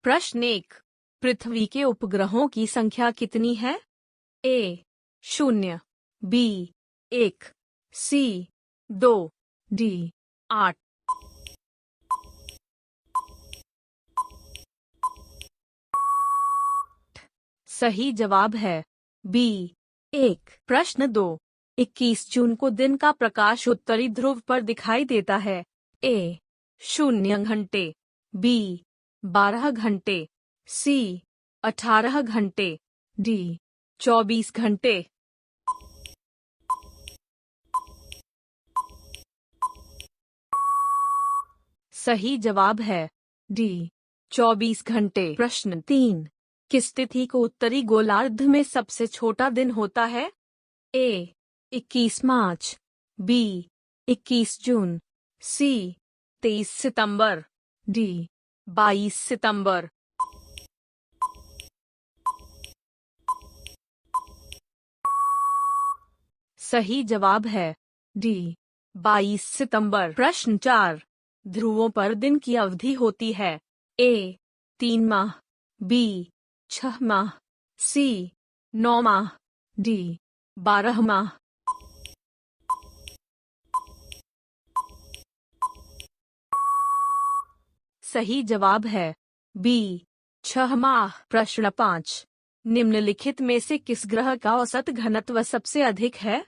प्रश्न 1। पृथ्वी के उपग्रहों की संख्या कितनी है? ए 0, बी 1, सी 2, डी 8। सही जवाब है बी 1। प्रश्न 2। 21 जून को दिन का प्रकाश उत्तरी ध्रुव पर दिखाई देता है। ए 0 घंटे, बी 12 घंटे, सी 18 घंटे, डी 24 घंटे। सही जवाब है डी 24 घंटे। प्रश्न 3। किस तिथि को उत्तरी गोलार्ध में सबसे छोटा दिन होता है? ए 21 मार्च, बी 21 जून, सी 23 सितंबर, डी 22 सितंबर। सही जवाब है डी 22 सितंबर। प्रश्न 4। ध्रुवों पर दिन की अवधि होती है। ए 3 माह, बी 6 माह, सी 9 माह, डी 12 माह। सही जवाब है बी 6 माह। प्रश्न 5। निम्नलिखित में से किस ग्रह का औसत घनत्व सबसे अधिक है?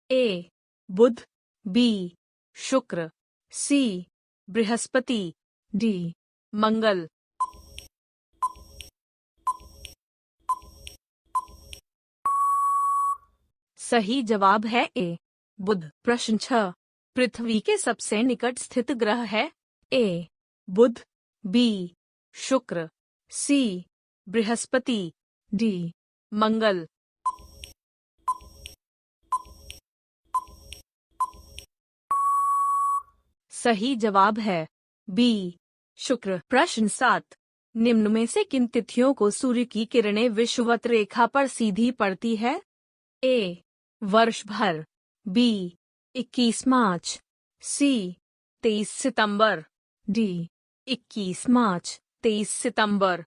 ए बुध, बी शुक्र, सी बृहस्पति, डी मंगल। सही जवाब है ए बुध। प्रश्न 6। पृथ्वी के सबसे निकट स्थित ग्रह है? ए बुध, बी शुक्र, सी बृहस्पति, डी मंगल। सही जवाब है बी शुक्र। प्रश्न 7। निम्न में से किन तिथियों को सूर्य की किरणें विषुवत रेखा पर सीधी पड़ती है? ए वर्ष भर, बी 21 मार्च, सी 23 सितंबर, डी 21 मार्च 23 सितंबर।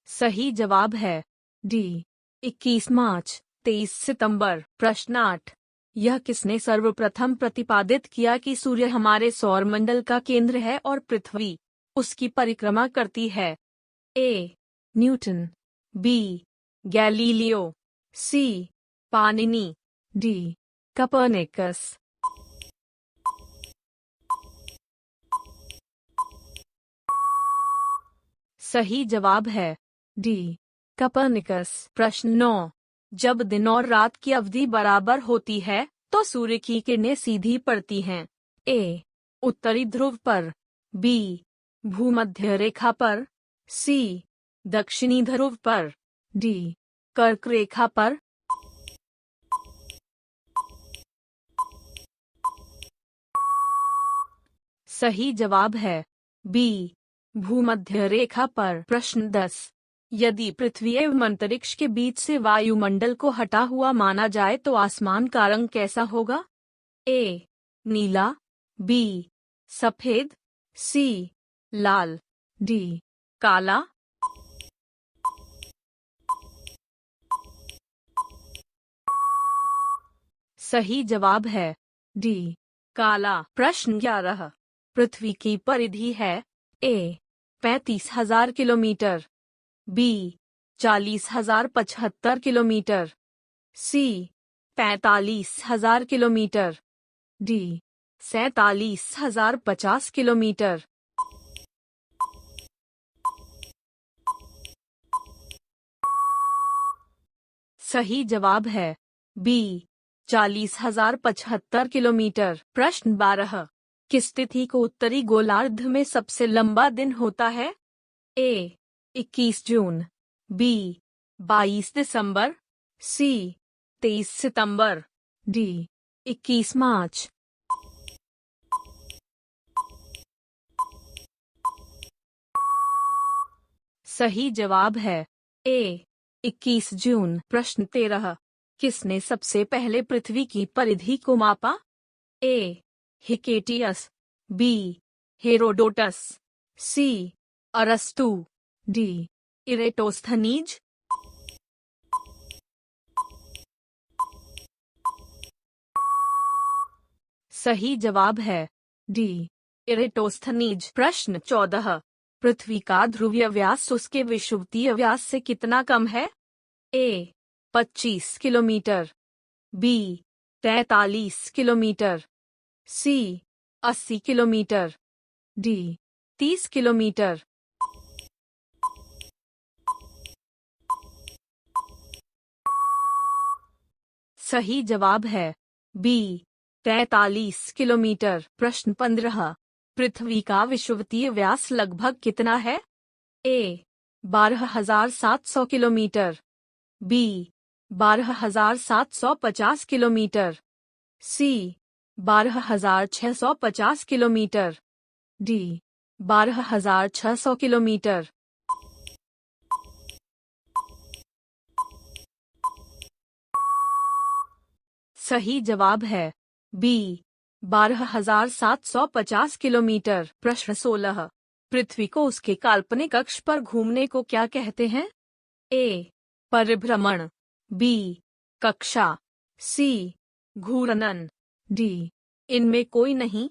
सही जवाब है डी 21 मार्च 23 सितंबर। प्रश्न 8। यह किसने सर्वप्रथम प्रतिपादित किया कि सूर्य हमारे सौरमंडल का केंद्र है और पृथ्वी उसकी परिक्रमा करती है? A Newton, B Galileo, C Panini, D Copernicus. सही जवाब है डी कोपर्निकस। प्रश्न 9। जब दिन और रात की अवधि बराबर होती है तो सूर्य की किरणें सीधी पड़ती हैं। ए उत्तरी ध्रुव पर, बी भूमध्य रेखा पर, सी दक्षिणी ध्रुव पर, डी कर्क रेखा पर। सही जवाब है बी भूमध्य रेखा पर। प्रश्न 10। यदि पृथ्वी एवं अंतरिक्ष के बीच से वायुमंडल को हटा हुआ माना जाए तो आसमान का रंग कैसा होगा? ए नीला, बी सफेद, सी लाल, डी काला। सही जवाब है डी काला। प्रश्न 11। पृथ्वी की परिधि है? ए 35,000 किलोमीटर, बी 40,075 किलोमीटर, सी 45,000 किलोमीटर, डी 47,050 किलोमीटर। सही जवाब है बी 40,075 किलोमीटर। प्रश्न 12। किस तिथि को उत्तरी गोलार्ध में सबसे लंबा दिन होता है? ए 21 जून, बी 22 दिसंबर, सी 23 सितंबर, डी 21 मार्च। सही जवाब है ए 21 जून। प्रश्न 13। किसने सबसे पहले पृथ्वी की परिधि को मापा? ए हिकेटियस, बी हेरोडोटस, सी अरस्तु, डी इरेटोस्थनीज। सही जवाब है डी इरेटोस्थनीज। प्रश्न 14, पृथ्वी का ध्रुवीय व्यास उसके विषुवतीय व्यास से कितना कम है? ए 25 किलोमीटर, बी 43 किलोमीटर, सी 80 किलोमीटर, डी 30 किलोमीटर। सही जवाब है बी 43 किलोमीटर। प्रश्न 15, पृथ्वी का विषुवतीय व्यास लगभग कितना है? ए 12,700 किलोमीटर, बी 12,750 किलोमीटर, सी 12,650 किलोमीटर, डी 12,600 किलोमीटर। सही जवाब है बी 12,750 किलोमीटर। प्रश्न 16, पृथ्वी को उसके काल्पनिक अक्ष पर घूमने को क्या कहते हैं? ए परिभ्रमण, बी कक्षा, सी घूर्णन, डी इनमें कोई नहीं।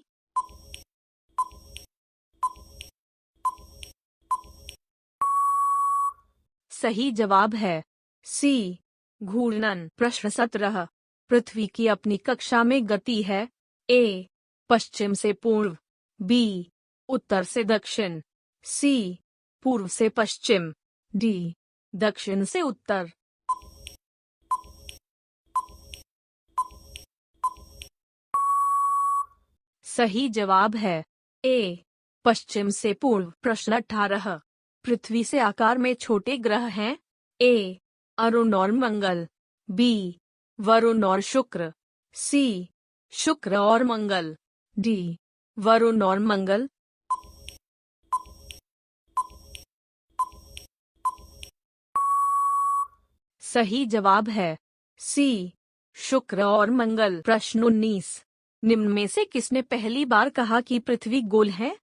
सही जवाब है सी घूर्णन। प्रश्न 17, पृथ्वी की अपनी कक्षा में गति है? ए पश्चिम से पूर्व, बी उत्तर से दक्षिण, सी पूर्व से पश्चिम, डी दक्षिण से उत्तर। सही जवाब है ए पश्चिम से पूर्व। प्रश्न 18, पृथ्वी से आकार में छोटे ग्रह हैं? ए अरुण और मंगल, बी वरुण और शुक्र, सी शुक्र और मंगल, डी वरुण और मंगल। सही जवाब है सी शुक्र और मंगल। प्रश्न 19, निम्न में से किसने पहली बार कहा कि पृथ्वी गोल है?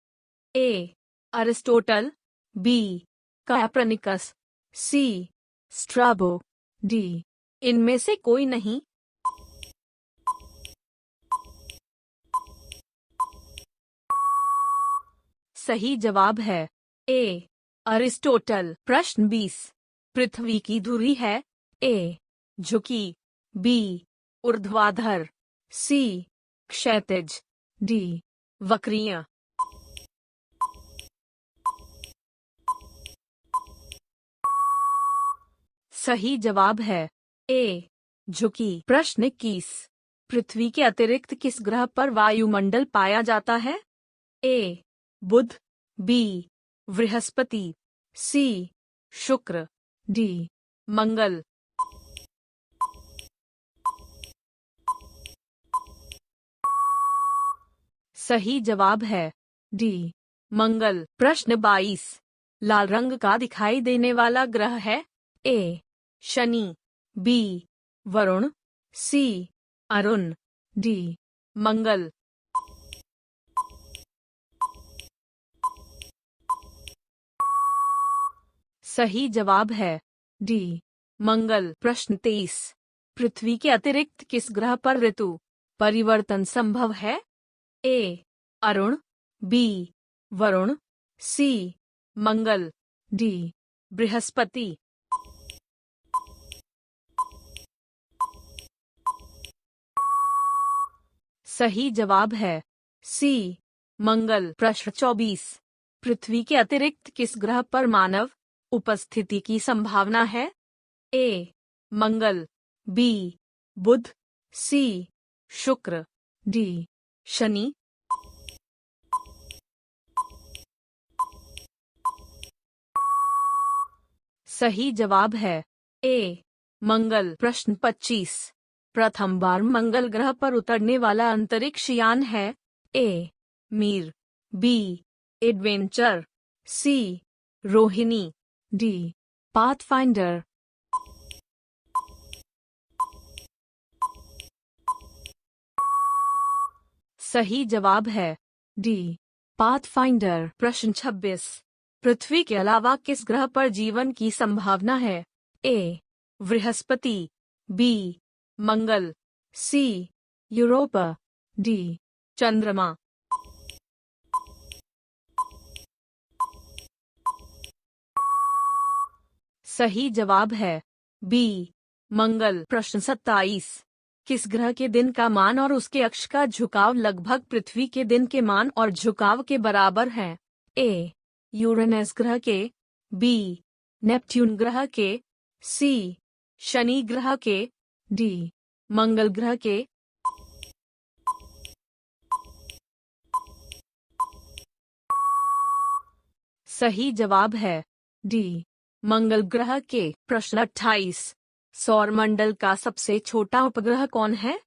ए अरिस्टोटल, बी काप्रानिकस, सी स्ट्राबो, डी इनमें से कोई नहीं। सही जवाब है ए अरिस्टोटल। प्रश्न 20, पृथ्वी की धुरी है? ए झुकी, बी ऊर्ध्वाधर, सी क्षैतिज, डी वक्रीय। सही जवाब है ए झुकी। प्रश्न 21, पृथ्वी के अतिरिक्त किस ग्रह पर वायुमंडल पाया जाता है? ए बुध, बी बृहस्पति, सी शुक्र, डी मंगल। सही जवाब है डी मंगल। प्रश्न 22, लाल रंग का दिखाई देने वाला ग्रह है? ए शनि, बी वरुण, सी अरुण, डी मंगल। सही जवाब है डी मंगल। प्रश्न 23, पृथ्वी के अतिरिक्त किस ग्रह पर ऋतु परिवर्तन संभव है? ए अरुण, बी वरुण, सी मंगल, डी बृहस्पति। सही जवाब है सी मंगल। प्रश्न 24, पृथ्वी के अतिरिक्त किस ग्रह पर मानव उपस्थिति की संभावना है? ए मंगल, बी बुध, सी शुक्र, डी शनि। सही जवाब है ए मंगल। प्रश्न 25, प्रथम बार मंगल ग्रह पर उतरने वाला अंतरिक्ष यान है? ए मीर, बी एडवेंचर, सी रोहिणी, डी पाथफाइंडर। सही जवाब है डी पाथफाइंडर। प्रश्न 26। पृथ्वी के अलावा किस ग्रह पर जीवन की संभावना है? A Brihaspati, B Mangal, C Europa, D चंद्रमा। सही जवाब है बी मंगल। प्रश्न 27। किस ग्रह के दिन का मान और उसके अक्ष का झुकाव लगभग पृथ्वी के दिन के मान और झुकाव के बराबर है? ए यूरेनस ग्रह के, बी नेपट्यून ग्रह के, सी शनि ग्रह के, डी मंगल ग्रह के। सही जवाब है डी मंगल ग्रह के। प्रश्न 28। सौरमंडल का सबसे छोटा उपग्रह कौन है?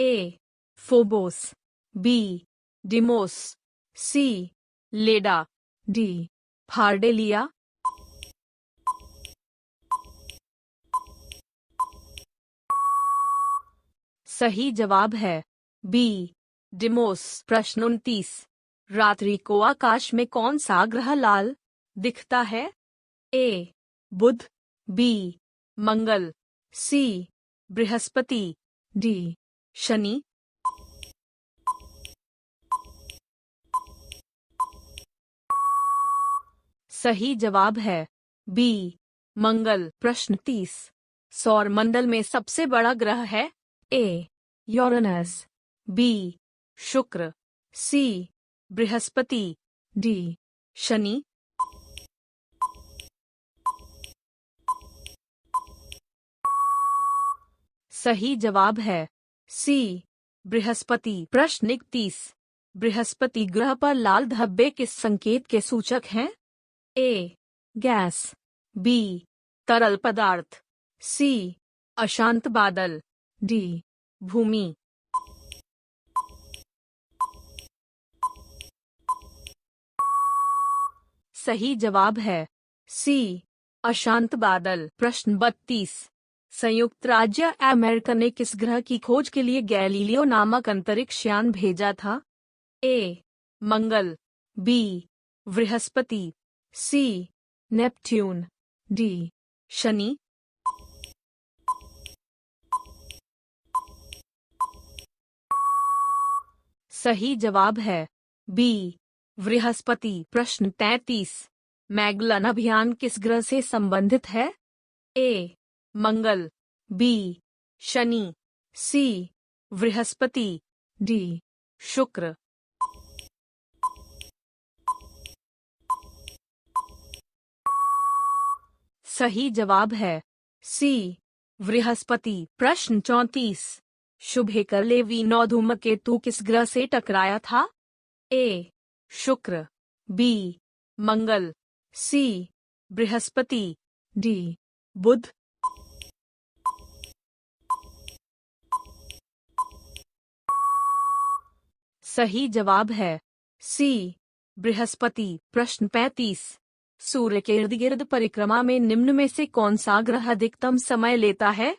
ए फोबोस, बी डिमोस, सी लेडा, डी फार्डेलिया। सही जवाब है बी डिमोस। प्रश्न 29। रात्रि को आकाश में कौन सा ग्रह लाल दिखता है? ए बुध, बी मंगल, सी बृहस्पति, डी शनि। सही जवाब है बी मंगल। प्रश्न 30। सौरमंडल में सबसे बड़ा ग्रह है? ए यूरेनस, बी शुक्र, सी बृहस्पति, डी शनि। सही जवाब है सी बृहस्पति। प्रश्न 31। बृहस्पति ग्रह पर लाल धब्बे किस संकेत के सूचक हैं? ए गैस, बी तरल पदार्थ, सी अशांत बादल, डी भूमि। सही जवाब है सी अशांत बादल। प्रश्न 32। संयुक्त राज्य अमेरिका ने किस ग्रह की खोज के लिए गैलीलियो नामक अंतरिक्ष यान भेजा था? ए मंगल, B Brihaspati, C Neptune, D Shani. सही जवाब है बी बृहस्पति। प्रश्न 33। मैगलन अभियान किस ग्रह से संबंधित है? ए मंगल, बी शनि, सी बृहस्पति, डी शुक्र। सही जवाब है सी बृहस्पति। प्रश्न 34। शुभेकर लेवी 9 धूमकेतु किस ग्रह से टकराया था? ए शुक्र, बी मंगल, सी बृहस्पति, डी बुध। सही जवाब है सी बृहस्पति। प्रश्न 35। सूर्य के इर्द गिर्द परिक्रमा में निम्न में से कौन सा ग्रह अधिकतम समय लेता है?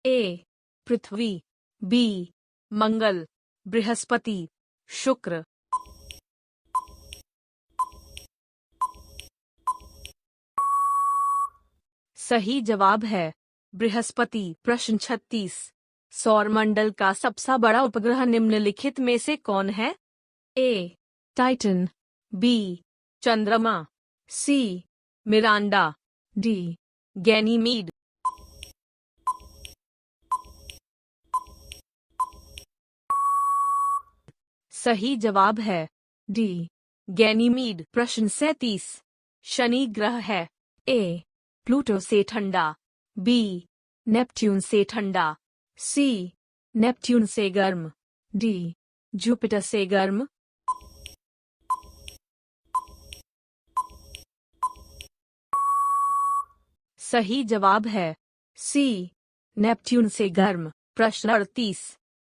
ए पृथ्वी, बी मंगल, बृहस्पति, शुक्र। सही जवाब है बृहस्पति। प्रश्न 36। सौरमंडल का सबसे बड़ा उपग्रह निम्नलिखित में से कौन है? ए टाइटन, बी चंद्रमा, सी मिरांडा, डी गैनीमीड। सही जवाब है डी गैनीमीड। प्रश्न 37। शनि ग्रह है? ए प्लूटो से ठंडा, बी नेपट्यून से ठंडा, सी नेपट्यून से गर्म, डी जुपिटर से गर्म। सही जवाब है सी नेपट्यून से गर्म। प्रश्न 38।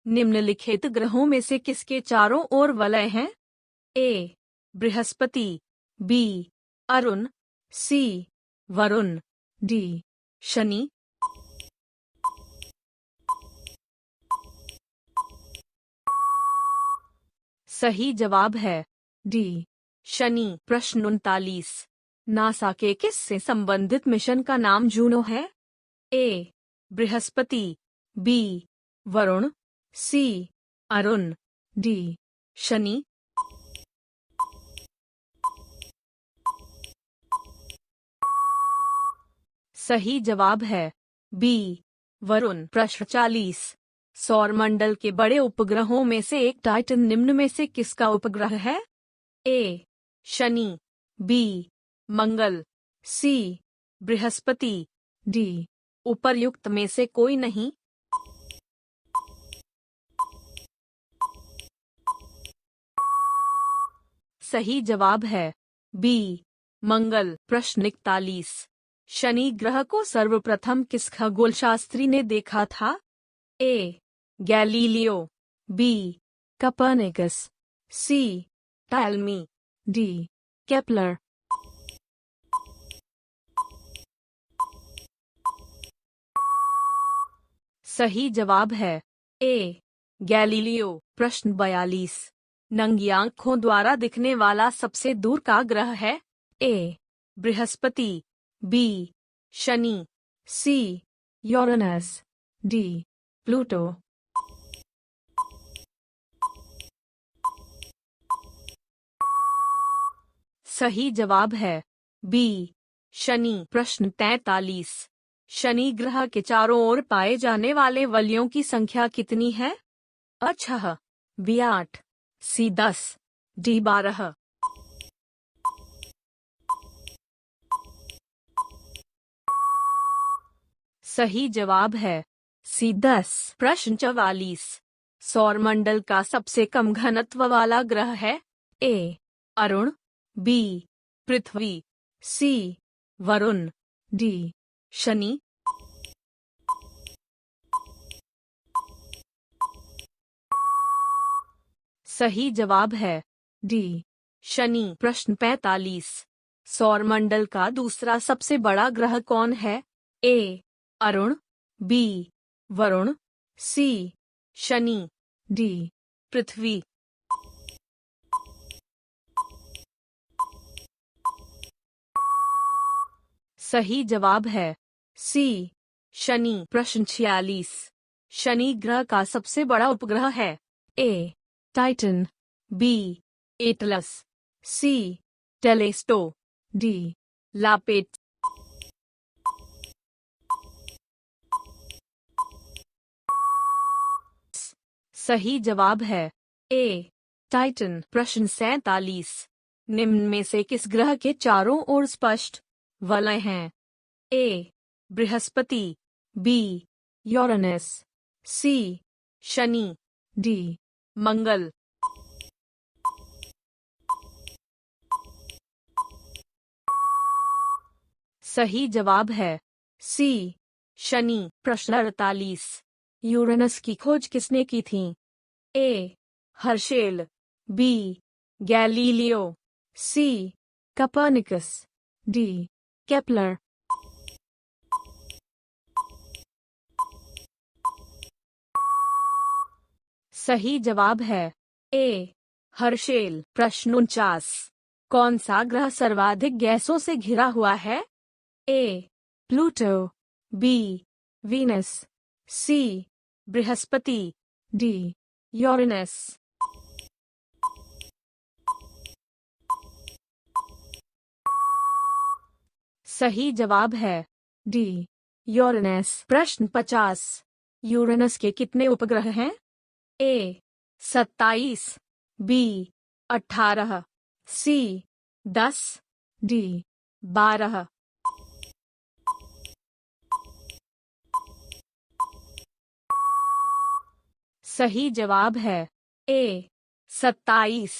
निम्नलिखित ग्रहों में से किसके चारों ओर वलय हैं? ए बृहस्पति, बी अरुण, सी वरुण, डी शनि। सही जवाब है डी शनि। प्रश्न 39, नासा के किस से संबंधित मिशन का नाम जूनो है? A Brihaspati, B Varun, C Arun, D Shani. सही जवाब है बी वरुण। प्रश्न 40, सौरमंडल के बड़े उपग्रहों में से एक टाइटन निम्न में से किसका उपग्रह है? ए शनि, बी मंगल, सी बृहस्पति, डी उपर्युक्त में से कोई नहीं। सही जवाब है बी मंगल। प्रश्न 41, शनि ग्रह को सर्वप्रथम किस खगोलशास्त्री ने देखा था? A Galileo, B Copernicus, C Ptolemy, D Kepler. सही जवाब है ए गैलीलियो। प्रश्न 42, नंगी आंखों द्वारा दिखने वाला सबसे दूर का ग्रह है? A Brihaspati, B Shani, C Uranus, D Pluto. सही जवाब है बी शनि। प्रश्न 43, शनि ग्रह के चारों ओर पाए जाने वाले वलयों की संख्या कितनी है? अ 6, बी 8, सी 10, डी 12। सही जवाब है सी 10। प्रश्न 44, सौरमंडल का सबसे कम घनत्व वाला ग्रह है? ए अरुण, बी पृथ्वी, सी वरुण, डी शनि। सही जवाब है डी शनि। प्रश्न 45, सौरमंडल का दूसरा सबसे बड़ा ग्रह कौन है? ए अरुण, बी वरुण, सी शनि, डी पृथ्वी। सही जवाब है सी शनि। प्रश्न 46, शनि ग्रह का सबसे बड़ा उपग्रह है? ए टाइटन, बी एटलस, सी टेलेस्टो, डी लापेट। सही जवाब है ए टाइटन। प्रश्न 47, निम्न में से किस ग्रह के चारों ओर स्पष्ट वलय हैं? ए बृहस्पति, बी यूरेनस, सी शनि, डी मंगल। सही जवाब है सी शनि। प्रश्न 48, यूरेनस की खोज किसने की थी? ए हर्शेल, बी गैलीलियो, सी कपर्निकस, डी केपलर। सही जवाब है ए हर्शेल। प्रश्न 49, कौन सा ग्रह सर्वाधिक गैसों से घिरा हुआ है? ए प्लूटो, बी वीनस, सी बृहस्पति, डी यूरेनस। सही जवाब है डी यूरेनस। प्रश्न 50, यूरेनस के कितने उपग्रह हैं? ए 27, बी 18, सी 10, डी 12। सही जवाब है ए 27।